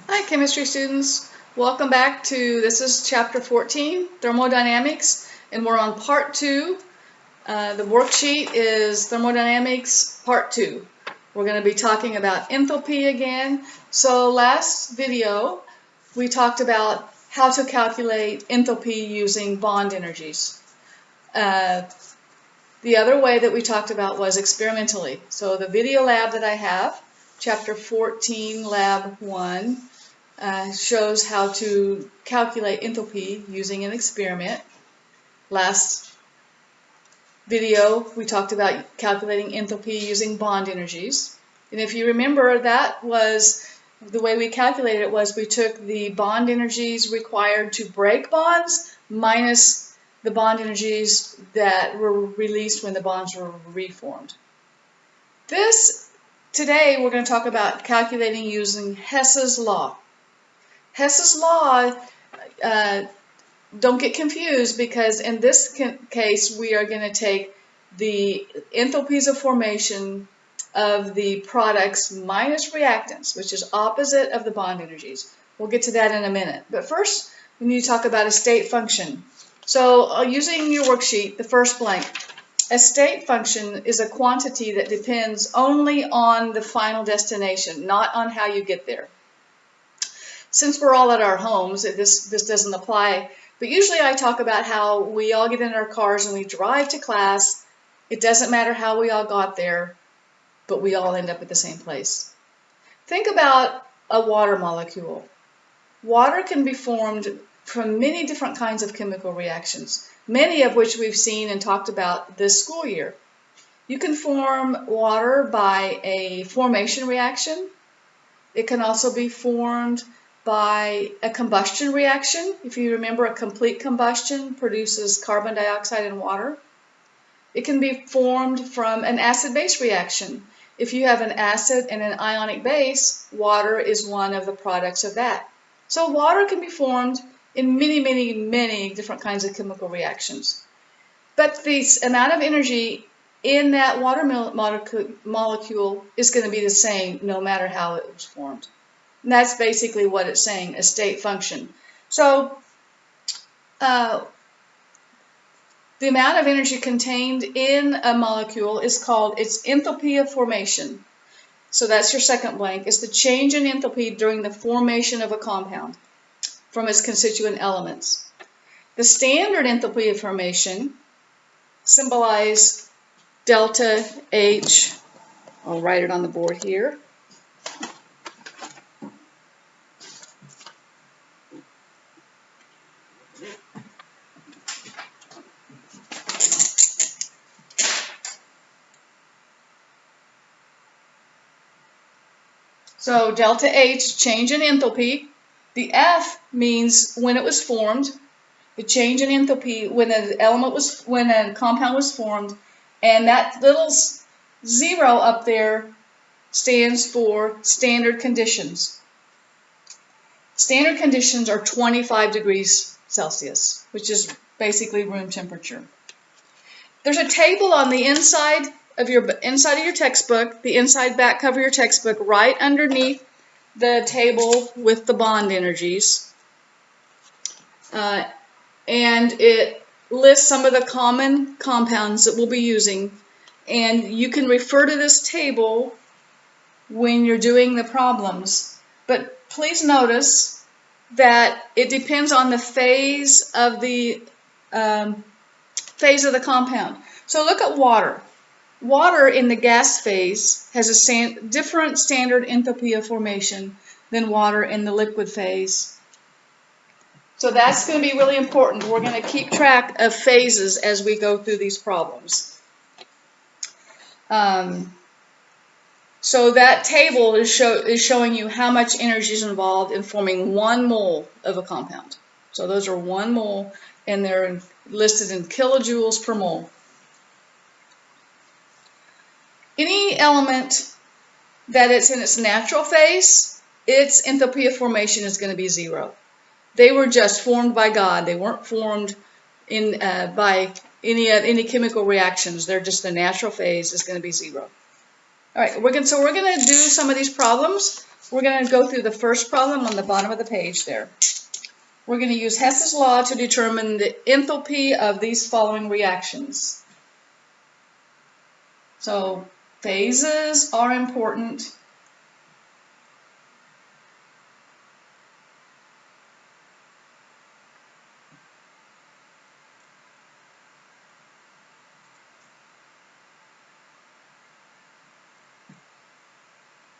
Hi, chemistry students. Welcome back to, this is chapter 14, Thermodynamics, and we're on part 2. The worksheet is Thermodynamics part 2. We're going to be talking about enthalpy again. So last video, we talked about how to calculate enthalpy using bond energies. The other way that we talked about was experimentally. So the video lab that I have, chapter 14, lab 1, shows how to calculate enthalpy using an experiment. Last video, we talked about calculating enthalpy using bond energies. And if you remember, that was the way we calculated it was we took the bond energies required to break bonds minus the bond energies that were released when the bonds were reformed. Today, we're going to talk about calculating using Hess's law. Hess's law, don't get confused, because in this case we are going to take the enthalpies of formation of the products minus reactants, which is opposite of the bond energies. We'll get to that in a minute. But first, we need to talk about a state function. So using your worksheet, the first blank, a state function is a quantity that depends only on the final destination, not on how you get there. Since we're all at our homes, this doesn't apply, but usually I talk about how we all get in our cars and we drive to class. It doesn't matter how we all got there, but we all end up at the same place. Think about a water molecule. Water can be formed from many different kinds of chemical reactions, many of which we've seen and talked about this school year. You can form water by a formation reaction. It can also be formed by a combustion reaction. If you remember, a complete combustion produces carbon dioxide and water. It can be formed from an acid-base reaction. If you have an acid and an ionic base, water is one of the products of that. So water can be formed in many different kinds of chemical reactions. But the amount of energy in that water molecule is going to be the same no matter how it was formed. And that's basically what it's saying, a state function. So the amount of energy contained in a molecule is called its enthalpy of formation. So that's your second blank. It's the change in enthalpy during the formation of a compound from its constituent elements. The standard enthalpy of formation, symbolized delta H, I'll write it on the board here. So delta H, change in enthalpy. The F means when it was formed, the change in enthalpy when a compound was formed, and that little 0 up there stands for standard conditions. Standard conditions are 25 degrees Celsius, which is basically room temperature. There's a table on the inside of your textbook, the inside back cover of your textbook, right underneath the table with the bond energies. And it lists some of the common compounds that we'll be using. And you can refer to this table when you're doing the problems. But please notice that it depends on the phase of the compound. So look at water. Water in the gas phase has a different standard enthalpy of formation than water in the liquid phase. So that's going to be really important. We're going to keep track of phases as we go through these problems. So that table is showing you how much energy is involved in forming 1 mole of a compound. So those are 1 mole, and they're listed in kilojoules per mole. Any element that it's in its natural phase, its enthalpy of formation is going to be 0. They were just formed by God. They weren't formed by any chemical reactions. They're just the natural phase is going to be 0. All right, we're going to do some of these problems. we're going to go through the first problem on the bottom of the page there. We're going to use Hess's law to determine the enthalpy of these following reactions. So phases are important.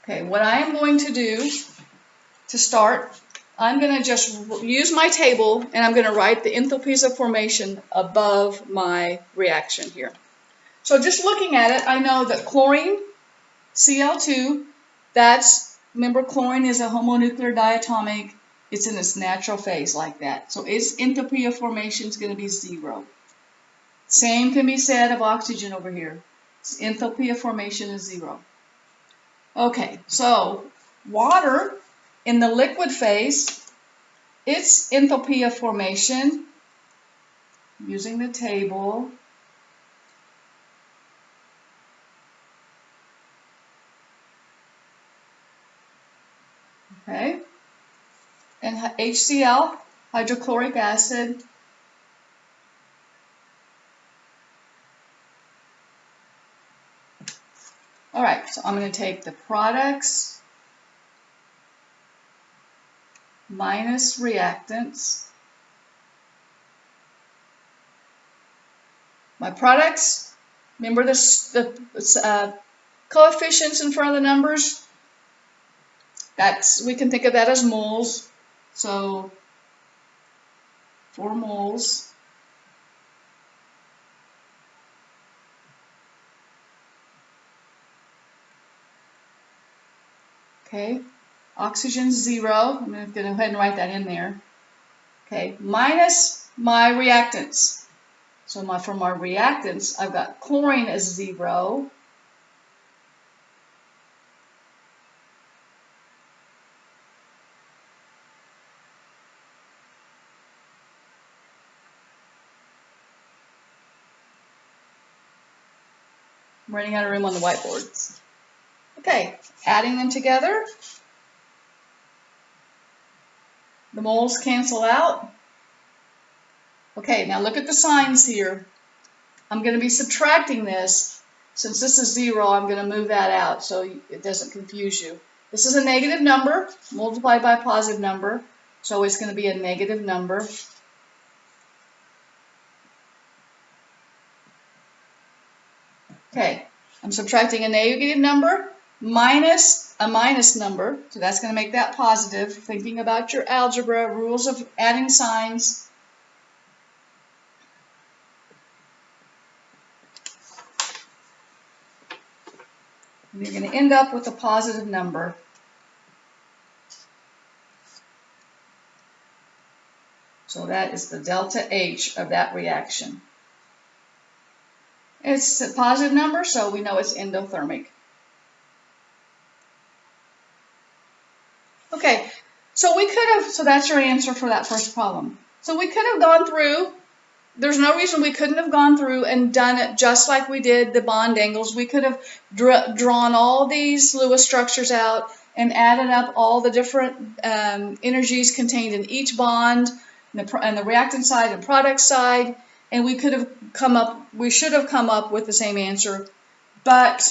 Okay, what I am going to do to start, I'm going to just use my table and I'm going to write the enthalpies of formation above my reaction here. So just looking at it, I know that chlorine, Cl2, remember chlorine is a homonuclear diatomic. It's in its natural phase like that. So its enthalpy of formation is going to be 0. Same can be said of oxygen over here. Its enthalpy of formation is 0. Okay, so water in the liquid phase, its enthalpy of formation, using the table, okay, and HCl, hydrochloric acid, all right, so I'm going to take the products minus reactants. My products, remember the coefficients in front of the numbers? We can think of that as moles. So 4 moles. Okay, oxygen 0. I'm going to go ahead and write that in there. Okay, minus my reactants. So for my reactants, I've got chlorine as 0. I'm running out of room on the whiteboards. Okay, adding them together. The moles cancel out. Okay, now look at the signs here. I'm going to be subtracting this. Since this is 0, I'm going to move that out so it doesn't confuse you. This is a negative number multiplied by a positive number, so it's going to be a negative number. Okay, I'm subtracting a negative number minus a minus number, so that's going to make that positive. Thinking about your algebra, rules of adding signs. And you're going to end up with a positive number. So that is the delta H of that reaction. It's a positive number, so we know it's endothermic. Okay, so that's your answer for that first problem. So we could have gone through, there's no reason we couldn't have gone through and done it just like we did the bond angles. We could have drawn all these Lewis structures out and added up all the different energies contained in each bond, and the reactant side and product side, and we should have come up with the same answer, but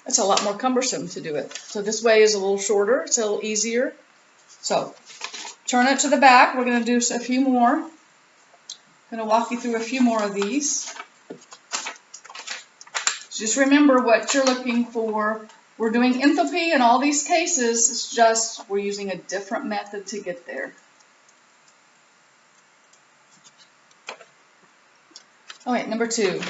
it's a lot more cumbersome to do it. So this way is a little shorter, it's a little easier. So turn it to the back. We're going to do a few more. I'm going to walk you through a few more of these. Just remember what you're looking for. We're doing enthalpy in all these cases. It's just we're using a different method to get there. All right, number 2.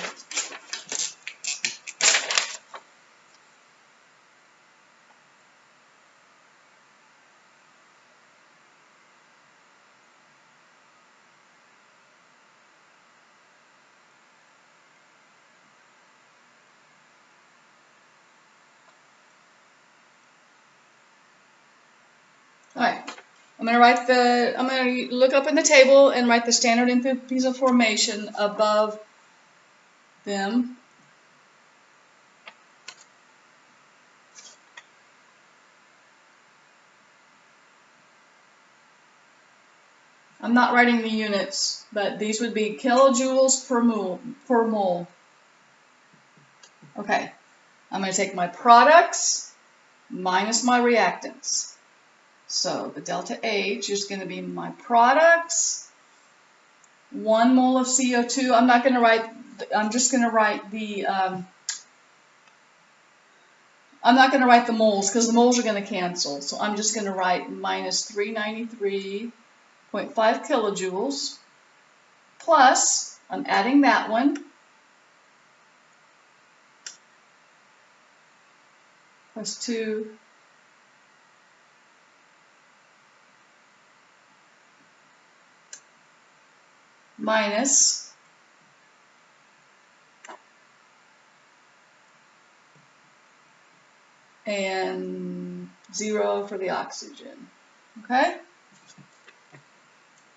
All right, I'm going to look up in the table and write the standard enthalpies of formation above them. I'm not writing the units, but these would be kilojoules per mole. Okay, I'm going to take my products minus my reactants. So the delta H is going to be my products, 1 mole of CO2. I'm not going to write, I'm just going to write the, I'm not going to write the moles because the moles are going to cancel. So I'm just going to write minus 393.5 kilojoules plus, I'm adding that one, plus 2 minus and 0 for the oxygen. Okay?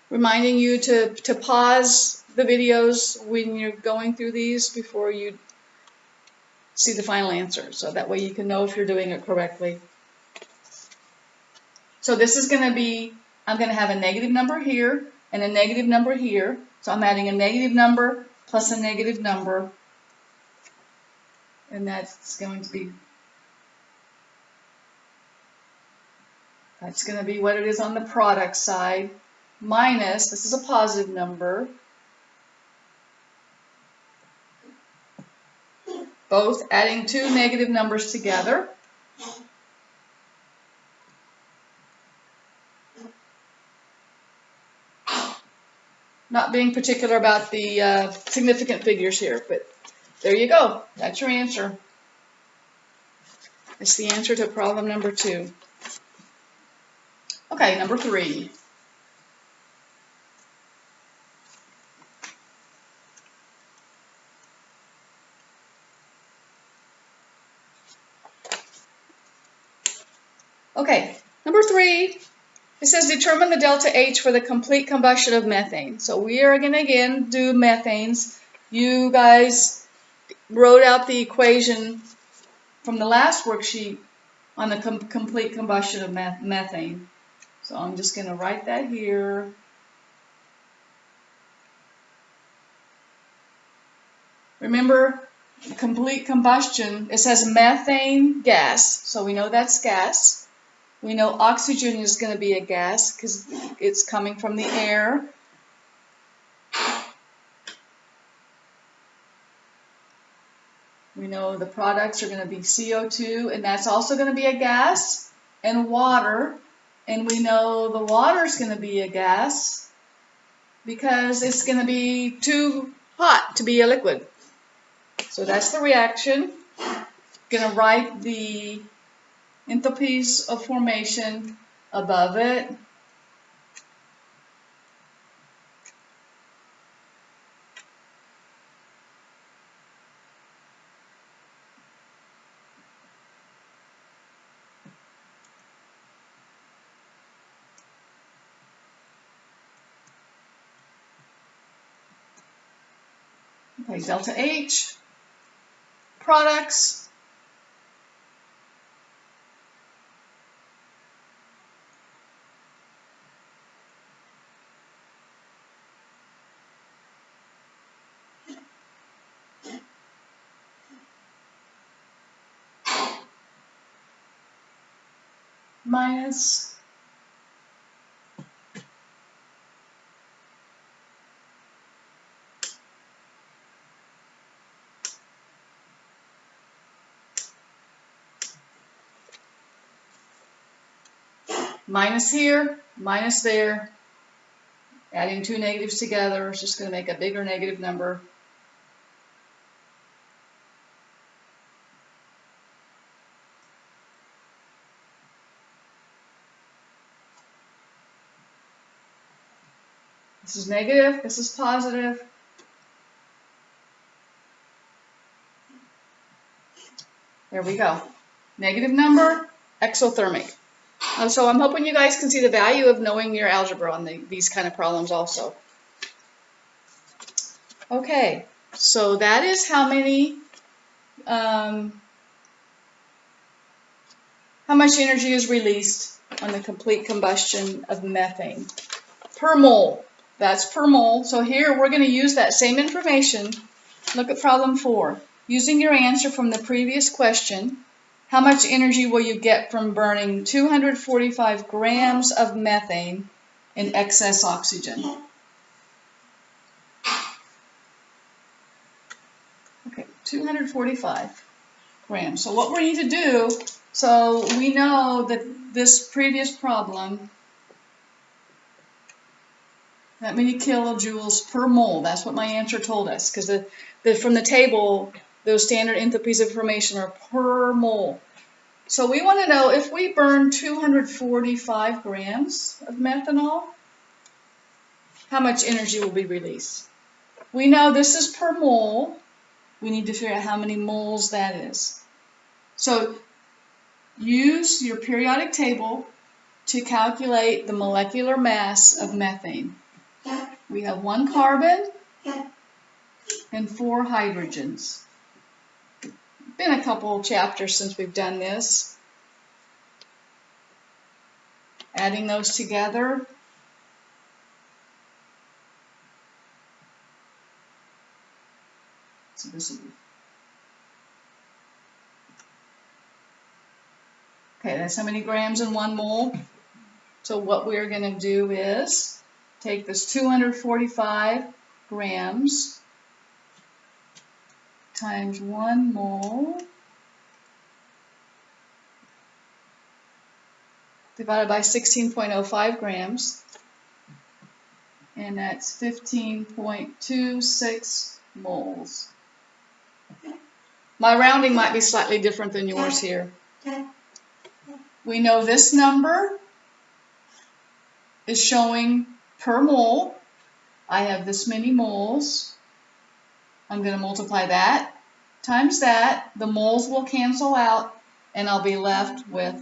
Reminding you to pause the videos when you're going through these before you see the final answer, so that way you can know if you're doing it correctly. So this is going to be, I'm going to have a negative number here and a negative number here. So I'm adding a negative number plus a negative number, and that's going to be what it is on the product side, minus, this is a positive number, both adding two negative numbers together. Not being particular about the significant figures here, but there you go. That's your answer. It's the answer to problem number 2. Okay, number 3. Okay, number 3, it says determine the delta H for the complete combustion of methane. So we are going to again do methanes. You guys wrote out the equation from the last worksheet on the complete combustion of methane. So I'm just going to write that here. Remember, complete combustion, it says methane gas, so we know that's gas. We know oxygen is going to be a gas because it's coming from the air. We know the products are going to be CO2, and that's also going to be a gas, and water. And we know the water is going to be a gas because it's going to be too hot to be a liquid. So that's the reaction. Going to write the enthalpies of formation above it. Okay, delta H, products, minus minus here, minus there, adding two negatives together is just going to make a bigger negative number. This is negative, this is positive. There we go. Negative number, exothermic. So I'm hoping you guys can see the value of knowing your algebra on these kind of problems also. Okay, so that is how much energy is released on the complete combustion of methane. per mole. That's per mole. So here we're going to use that same information. Look at problem 4. Using your answer from the previous question, how much energy will you get from burning 245 grams of methane in excess oxygen? Okay, 245 grams. So what we need to do, so we know that this previous problem, that many kilojoules per mole, that's what my answer told us, because from the table, those standard enthalpies of formation are per mole. So we want to know if we burn 245 grams of methanol, how much energy will be released? We know this is per mole. We need to figure out how many moles that is. So use your periodic table to calculate the molecular mass of methane. We have 1 carbon and 4 hydrogens. Been a couple chapters since we've done this. Adding those together. So this will be. Okay, that's how many grams in 1 mole. So what we're going to do is take this 245 grams times 1 mole divided by 16.05 grams, and that's 15.26 moles. My rounding might be slightly different than yours here. We know this number is showing per mole. I have this many moles. I'm going to multiply that times that. The moles will cancel out, and I'll be left with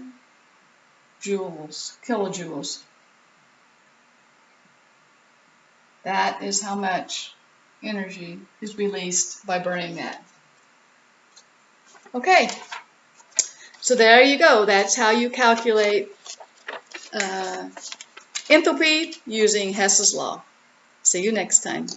joules, kilojoules. That is how much energy is released by burning that. Okay, so there you go. That's how you calculate enthalpy using Hess's law. See you next time.